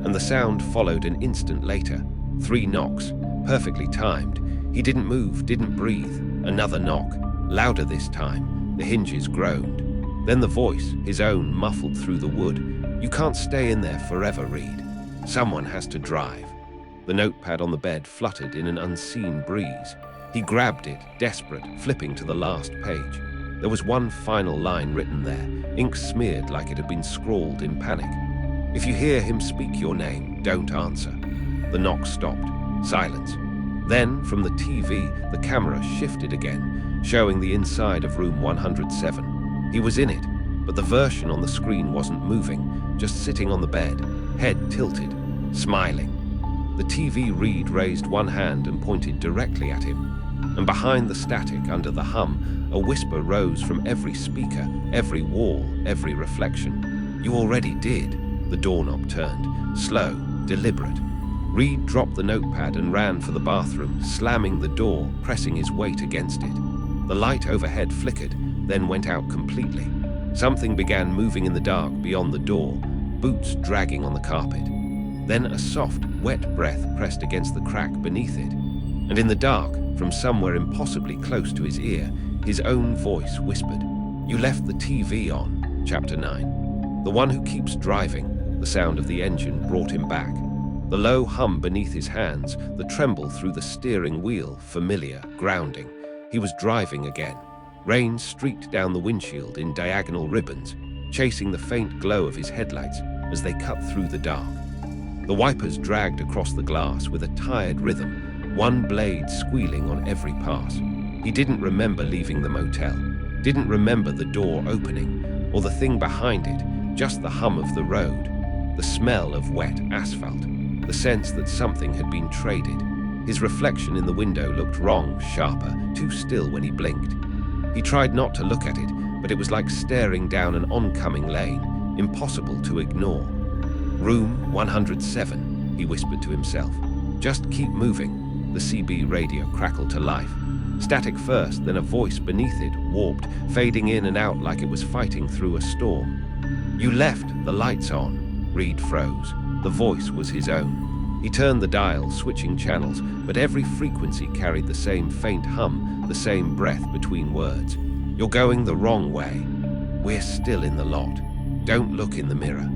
and the sound followed an instant later. 3 knocks, perfectly timed. He didn't move, didn't breathe. Another knock, louder this time. The hinges groaned. Then the voice, his own, muffled through the wood. "You can't stay in there forever, Reed. Someone has to drive." The notepad on the bed fluttered in an unseen breeze. He grabbed it, desperate, flipping to the last page. There was one final line written there, ink smeared like it had been scrawled in panic. "If you hear him speak your name, don't answer." The knock stopped. Silence. Then, from the TV, the camera shifted again, showing the inside of room 107. He was in it, but the version on the screen wasn't moving, just sitting on the bed, head tilted, smiling. The TV read raised one hand and pointed directly at him. And behind the static, under the hum, a whisper rose from every speaker, every wall, every reflection. "You already did." The doorknob turned, slow, deliberate. Reed dropped the notepad and ran for the bathroom, slamming the door, pressing his weight against it. The light overhead flickered, then went out completely. Something began moving in the dark beyond the door, boots dragging on the carpet. Then a soft, wet breath pressed against the crack beneath it. And in the dark, from somewhere impossibly close to his ear, his own voice whispered, "You left the TV on." Chapter 9. The one who keeps driving. The sound of the engine brought him back. The low hum beneath his hands, the tremble through the steering wheel, familiar, grounding. He was driving again. Rain streaked down the windshield in diagonal ribbons, chasing the faint glow of his headlights as they cut through the dark. The wipers dragged across the glass with a tired rhythm, one blade squealing on every pass. He didn't remember leaving the motel, didn't remember the door opening, or the thing behind it, just the hum of the road, the smell of wet asphalt, the sense that something had been traded. His reflection in the window looked wrong, sharper, too still when he blinked. He tried not to look at it, but it was like staring down an oncoming lane, impossible to ignore. "Room 107, he whispered to himself. "Just keep moving." The CB radio crackled to life. Static first, then a voice beneath it, warped, fading in and out like it was fighting through a storm. "You left the lights on." Reed froze. The voice was his own. He turned the dial, switching channels, but every frequency carried the same faint hum, the same breath between words. "You're going the wrong way. We're still in the lot. Don't look in the mirror."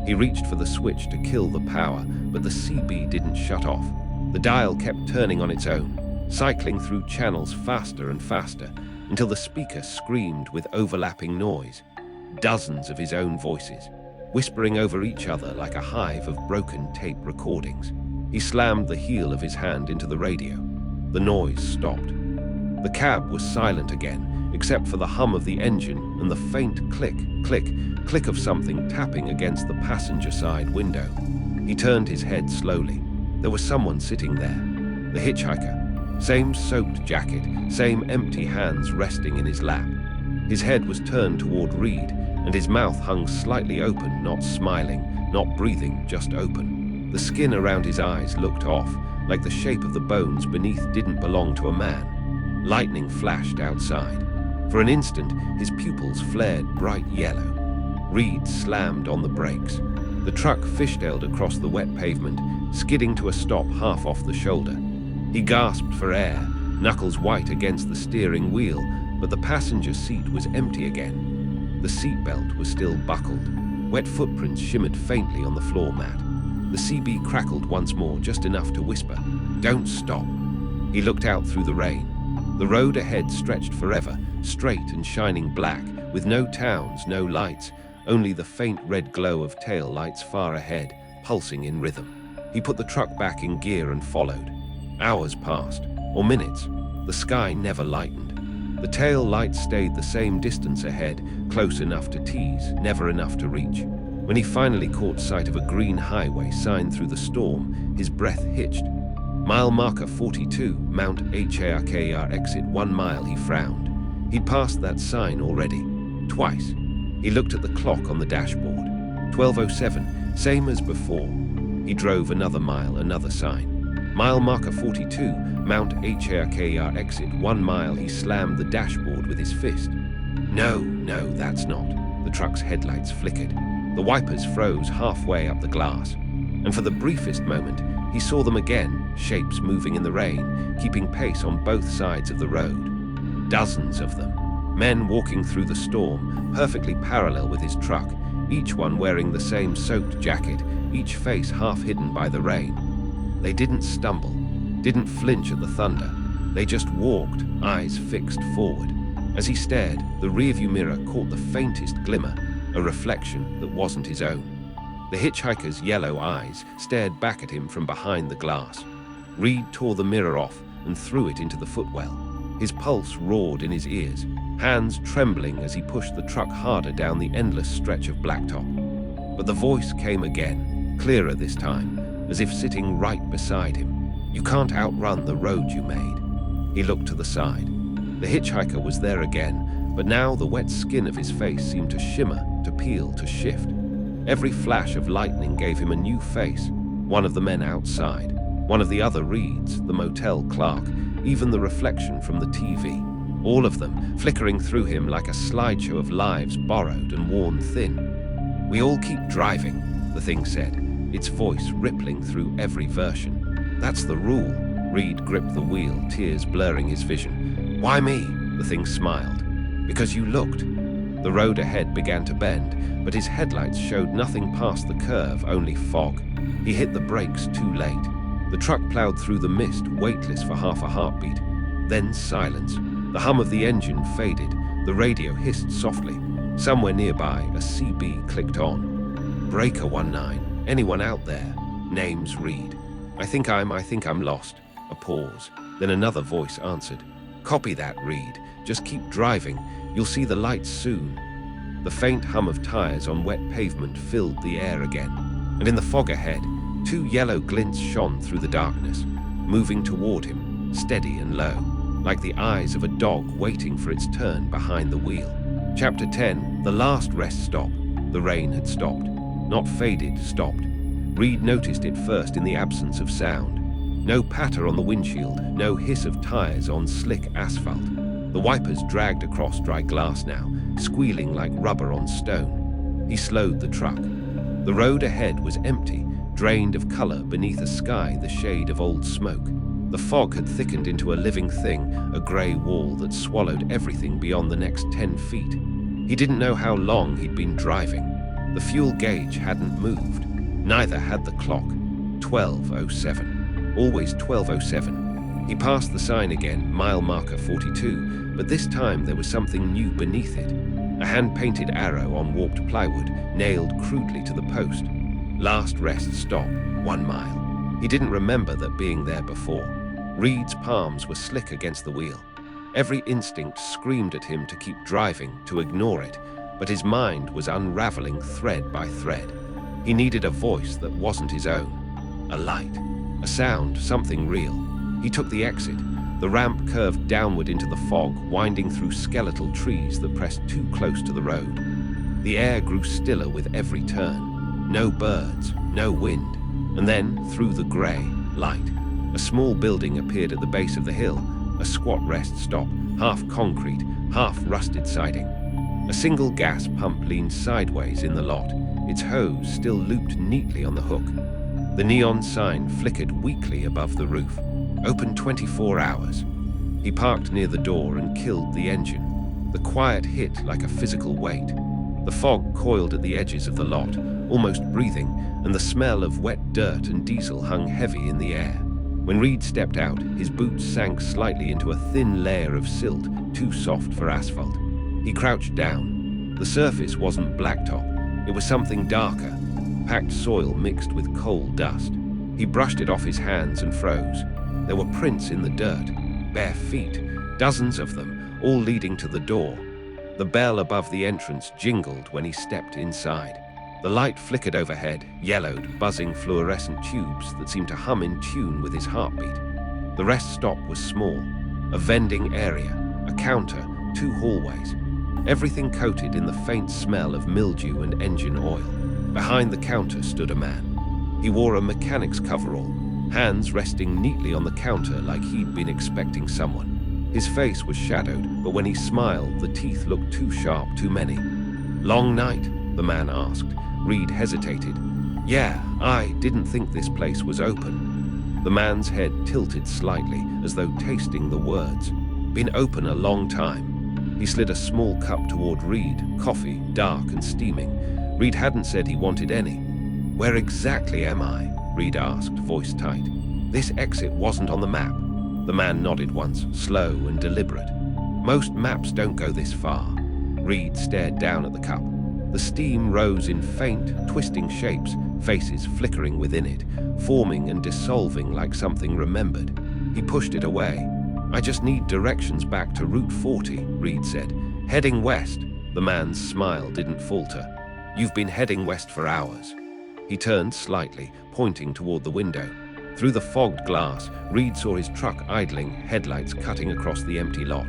He reached for the switch to kill the power, but the CB didn't shut off. The dial kept turning on its own, cycling through channels faster and faster, until the speaker screamed with overlapping noise. Dozens of his own voices, whispering over each other like a hive of broken tape recordings. He slammed the heel of his hand into the radio. The noise stopped. The cab was silent again, except for the hum of the engine and the faint click, click, click of something tapping against the passenger side window. He turned his head slowly. There was someone sitting there. The hitchhiker. Same soaked jacket, same empty hands resting in his lap. His head was turned toward Reed, and his mouth hung slightly open, not smiling, not breathing, just open. The skin around his eyes looked off, like the shape of the bones beneath didn't belong to a man. Lightning flashed outside. For an instant, his pupils flared bright yellow. Reed slammed on the brakes. The truck fishtailed across the wet pavement, skidding to a stop half off the shoulder. He gasped for air, knuckles white against the steering wheel, but the passenger seat was empty again. The seatbelt was still buckled. Wet footprints shimmered faintly on the floor mat. The CB crackled once more, just enough to whisper, "Don't stop." He looked out through the rain. The road ahead stretched forever, straight and shining black, with no towns, no lights, only the faint red glow of tail lights far ahead, pulsing in rhythm. He put the truck back in gear and followed. Hours passed, or minutes. The sky never lightened. The tail lights stayed the same distance ahead, close enough to tease, never enough to reach. When he finally caught sight of a green highway sign through the storm, his breath hitched. Mile marker 42, Mount Hitchhiker exit 1 mile, he frowned. He'd passed that sign already, twice. He looked at the clock on the dashboard. 12:07, same as before. He drove another mile, another sign. Mile marker 42, Mount Hitchhiker exit 1 mile, he slammed the dashboard with his fist. No, that's not. The truck's headlights flickered. The wipers froze halfway up the glass. And for the briefest moment, he saw them again, shapes moving in the rain, keeping pace on both sides of the road. Dozens of them. Men walking through the storm, perfectly parallel with his truck, each one wearing the same soaked jacket, each face half hidden by the rain. They didn't stumble, didn't flinch at the thunder. They just walked, eyes fixed forward. As he stared, the rearview mirror caught the faintest glimmer, a reflection that wasn't his own. The hitchhiker's yellow eyes stared back at him from behind the glass. Reed tore the mirror off and threw it into the footwell. His pulse roared in his ears, hands trembling as he pushed the truck harder down the endless stretch of blacktop. But the voice came again, clearer this time, as if sitting right beside him. "You can't outrun the road you made." He looked to the side. The hitchhiker was there again, but now the wet skin of his face seemed to shimmer, to peel, to shift. Every flash of lightning gave him a new face, one of the men outside, one of the other Reeds, the motel clerk, even the reflection from the TV. All of them flickering through him like a slideshow of lives borrowed and worn thin. "We all keep driving," the thing said, its voice rippling through every version. "That's the rule." Reed gripped the wheel, tears blurring his vision. "Why me?" the thing smiled. "Because you looked." The road ahead began to bend, but his headlights showed nothing past the curve, only fog. He hit the brakes too late. The truck plowed through the mist, weightless for half a heartbeat. Then silence. The hum of the engine faded. The radio hissed softly. Somewhere nearby, a CB clicked on. "Breaker 19. Anyone out there?" Names Reed. I think I'm lost." A pause. Then another voice answered. "Copy that, Reed. Just keep driving. You'll see the lights soon." The faint hum of tires on wet pavement filled the air again. And in the fog ahead, two yellow glints shone through the darkness, moving toward him, steady and low, like the eyes of a dog waiting for its turn behind the wheel. Chapter 10, the last rest stop. The rain had stopped. Not faded, stopped. Reed noticed it first in the absence of sound. No patter on the windshield, no hiss of tires on slick asphalt. The wipers dragged across dry glass now, squealing like rubber on stone. He slowed the truck. The road ahead was empty, drained of color beneath a sky the shade of old smoke. The fog had thickened into a living thing, a gray wall that swallowed everything beyond the next 10 feet. He didn't know how long he'd been driving. The fuel gauge hadn't moved. Neither had the clock. 12:07. Always 12:07. He passed the sign again, mile marker 42, but this time there was something new beneath it. A hand-painted arrow on warped plywood, nailed crudely to the post. Last rest stop, 1 mile. He didn't remember that being there before. Reed's palms were slick against the wheel. Every instinct screamed at him to keep driving, to ignore it, but his mind was unraveling thread by thread. He needed a voice that wasn't his own. A light, a sound, something real. He took the exit. The ramp curved downward into the fog, winding through skeletal trees that pressed too close to the road. The air grew stiller with every turn. No birds, no wind. And then, through the gray, light. A small building appeared at the base of the hill, a squat rest stop, half concrete, half rusted siding. A single gas pump leaned sideways in the lot, its hose still looped neatly on the hook. The neon sign flickered weakly above the roof. Open 24 hours. He parked near the door and killed the engine. The quiet hit like a physical weight. The fog coiled at the edges of the lot, almost breathing, and the smell of wet dirt and diesel hung heavy in the air. When Reed stepped out, his boots sank slightly into a thin layer of silt, too soft for asphalt. He crouched down. The surface wasn't blacktop. It was something darker, packed soil mixed with coal dust. He brushed it off his hands and froze. There were prints in the dirt, bare feet, dozens of them, all leading to the door. The bell above the entrance jingled when he stepped inside. The light flickered overhead, yellowed, buzzing fluorescent tubes that seemed to hum in tune with his heartbeat. The rest stop was small, a vending area, a counter, 2 hallways. Everything coated in the faint smell of mildew and engine oil. Behind the counter stood a man. He wore a mechanic's coverall, hands resting neatly on the counter like he'd been expecting someone. His face was shadowed, but when he smiled, the teeth looked too sharp, too many. "Long night?" the man asked. Reed hesitated. "Yeah, I didn't think this place was open." The man's head tilted slightly, as though tasting the words. "Been open a long time." He slid a small cup toward Reed, coffee, dark and steaming. Reed hadn't said he wanted any. "Where exactly am I?" Reed asked, voice tight. "This exit wasn't on the map." The man nodded once, slow and deliberate. "Most maps don't go this far." Reed stared down at the cup. The steam rose in faint, twisting shapes, faces flickering within it, forming and dissolving like something remembered. He pushed it away. "I just need directions back to Route 40, Reed said. "Heading west." The man's smile didn't falter. "You've been heading west for hours." He turned slightly, pointing toward the window. Through the fogged glass, Reed saw his truck idling, headlights cutting across the empty lot.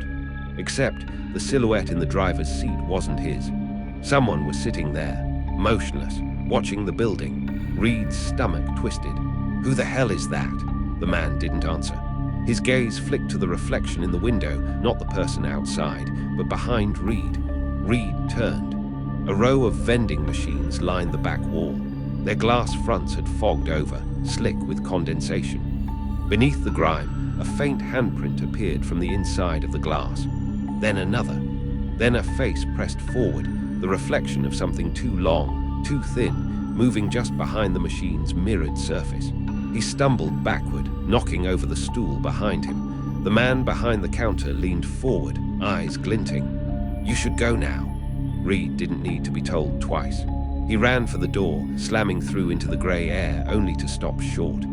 Except the silhouette in the driver's seat wasn't his. Someone was sitting there, motionless, watching the building. Reed's stomach twisted. "Who the hell is that?" The man didn't answer. His gaze flicked to the reflection in the window, not the person outside, but behind Reed. Reed turned. A row of vending machines lined the back wall. Their glass fronts had fogged over, slick with condensation. Beneath the grime, a faint handprint appeared from the inside of the glass. Then another. Then a face pressed forward, the reflection of something too long, too thin, moving just behind the machine's mirrored surface. He stumbled backward, knocking over the stool behind him. The man behind the counter leaned forward, eyes glinting. "You should go now." Reed didn't need to be told twice. He ran for the door, slamming through into the grey air, only to stop short.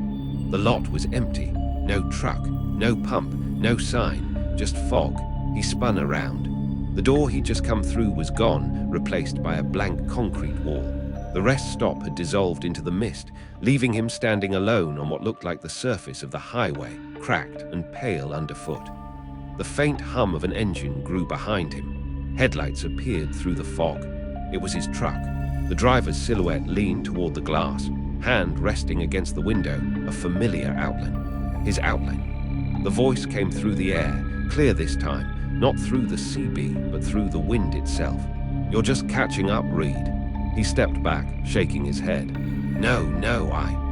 The lot was empty. No truck, no pump, no sign, just fog. He spun around. The door he'd just come through was gone, replaced by a blank concrete wall. The rest stop had dissolved into the mist, leaving him standing alone on what looked like the surface of the highway, cracked and pale underfoot. The faint hum of an engine grew behind him. Headlights appeared through the fog. It was his truck. The driver's silhouette leaned toward the glass, hand resting against the window, a familiar outline. His outline. The voice came through the air, clear this time, not through the CB, but through the wind itself. "You're just catching up, Reed." He stepped back, shaking his head. No,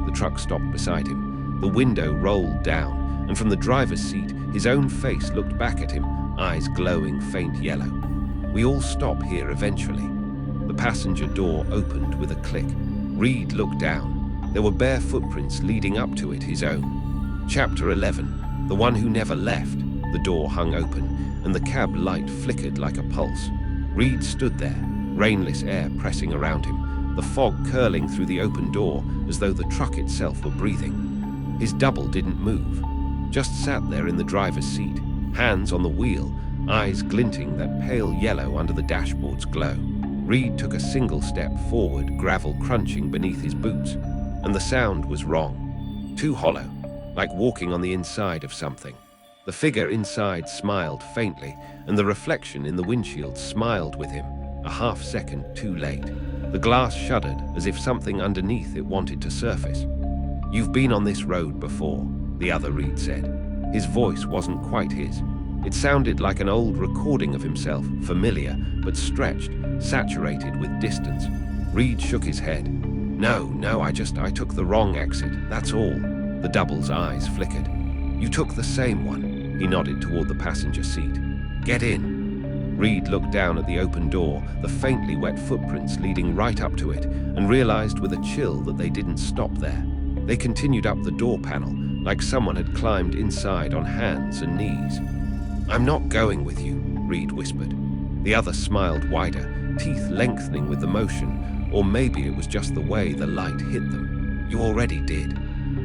The truck stopped beside him. The window rolled down, and from the driver's seat, his own face looked back at him, eyes glowing faint yellow. "We all stop here eventually." The passenger door opened with a click. Reed looked down. There were bare footprints leading up to it, his own. Chapter 11, The One Who Never Left. The door hung open, and the cab light flickered like a pulse. Reed stood there, rainless air pressing around him, the fog curling through the open door as though the truck itself were breathing. His double didn't move, just sat there in the driver's seat, hands on the wheel, eyes glinting that pale yellow under the dashboard's glow. Reed took a single step forward, gravel crunching beneath his boots, and the sound was wrong. Too hollow, like walking on the inside of something. The figure inside smiled faintly, and the reflection in the windshield smiled with him, a half second too late. The glass shuddered as if something underneath it wanted to surface. "You've been on this road before," the other Reed said. His voice wasn't quite his. It sounded like an old recording of himself, familiar, but stretched, saturated with distance. Reed shook his head. No, I took the wrong exit, that's all." The double's eyes flickered. "You took the same one." He nodded toward the passenger seat. "Get in." Reed looked down at the open door, the faintly wet footprints leading right up to it, and realized with a chill that they didn't stop there. They continued up the door panel, like someone had climbed inside on hands and knees. "I'm not going with you," Reed whispered. The other smiled wider, teeth lengthening with the motion, or maybe it was just the way the light hit them. "You already did."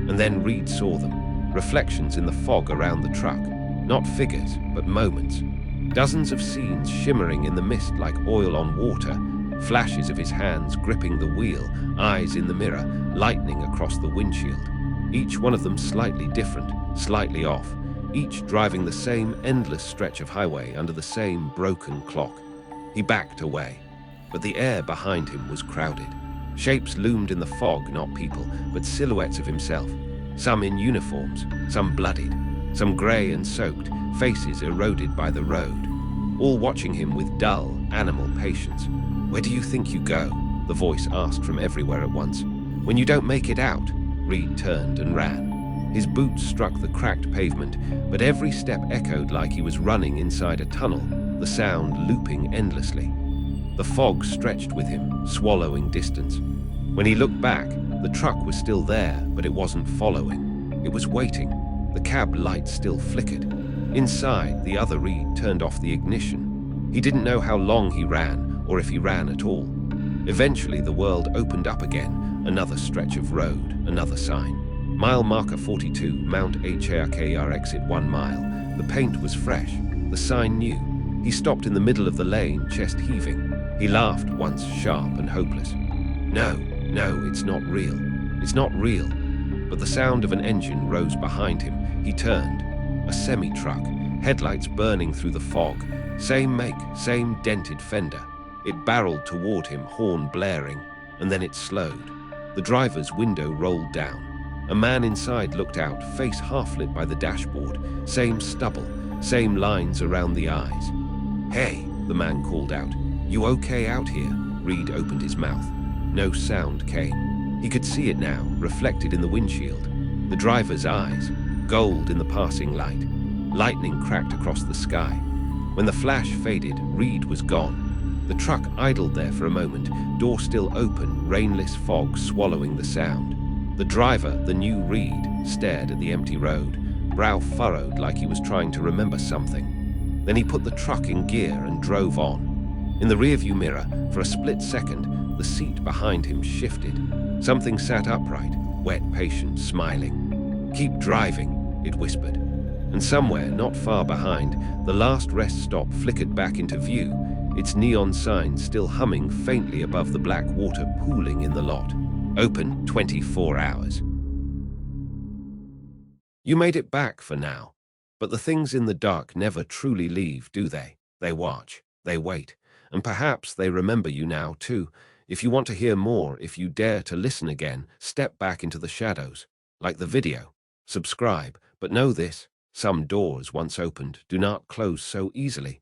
And then Reed saw them, reflections in the fog around the truck. Not figures, but moments. Dozens of scenes shimmering in the mist like oil on water, flashes of his hands gripping the wheel, eyes in the mirror, lightning across the windshield. Each one of them slightly different, slightly off, each driving the same endless stretch of highway under the same broken clock. He backed away, but the air behind him was crowded. Shapes loomed in the fog, not people, but silhouettes of himself. Some in uniforms, some bloodied, some grey and soaked, faces eroded by the road. All watching him with dull, animal patience. "Where do you think you go?" the voice asked from everywhere at once. "When you don't make it out." Reed turned and ran. His boots struck the cracked pavement, but every step echoed like he was running inside a tunnel, the sound looping endlessly. The fog stretched with him, swallowing distance. When he looked back, the truck was still there, but it wasn't following. It was waiting. The cab light still flickered. Inside, the other Reed turned off the ignition. He didn't know how long he ran, or if he ran at all. Eventually, the world opened up again. Another stretch of road, another sign. Mile marker 42, Mount Hitchhiker exit 1 mile. The paint was fresh. The sign new. He stopped in the middle of the lane, chest heaving. He laughed once, sharp and hopeless. No, it's not real. It's not real. But the sound of an engine rose behind him. He turned. A semi-truck, headlights burning through the fog. Same make, same dented fender. It barreled toward him, horn blaring, and then it slowed. The driver's window rolled down. A man inside looked out, face half-lit by the dashboard. Same stubble, same lines around the eyes. "Hey," the man called out. "You okay out here?" Reed opened his mouth. No sound came. He could see it now, reflected in the windshield. The driver's eyes, gold in the passing light. Lightning cracked across the sky. When the flash faded, Reed was gone. The truck idled there for a moment, door still open, rainless fog swallowing the sound. The driver, the new Reed, stared at the empty road, brow furrowed like he was trying to remember something. Then he put the truck in gear and drove on. In the rearview mirror, for a split second, the seat behind him shifted. Something sat upright, wet, patient, smiling. "Keep driving," it whispered. And somewhere, not far behind, the last rest stop flickered back into view, its neon sign still humming faintly above the black water pooling in the lot. Open 24 hours. You made it back for now. But the things in the dark never truly leave, do they? They watch, they wait, and perhaps they remember you now too. If you want to hear more, if you dare to listen again, step back into the shadows. Like the video. Subscribe, but know this, some doors once opened do not close so easily.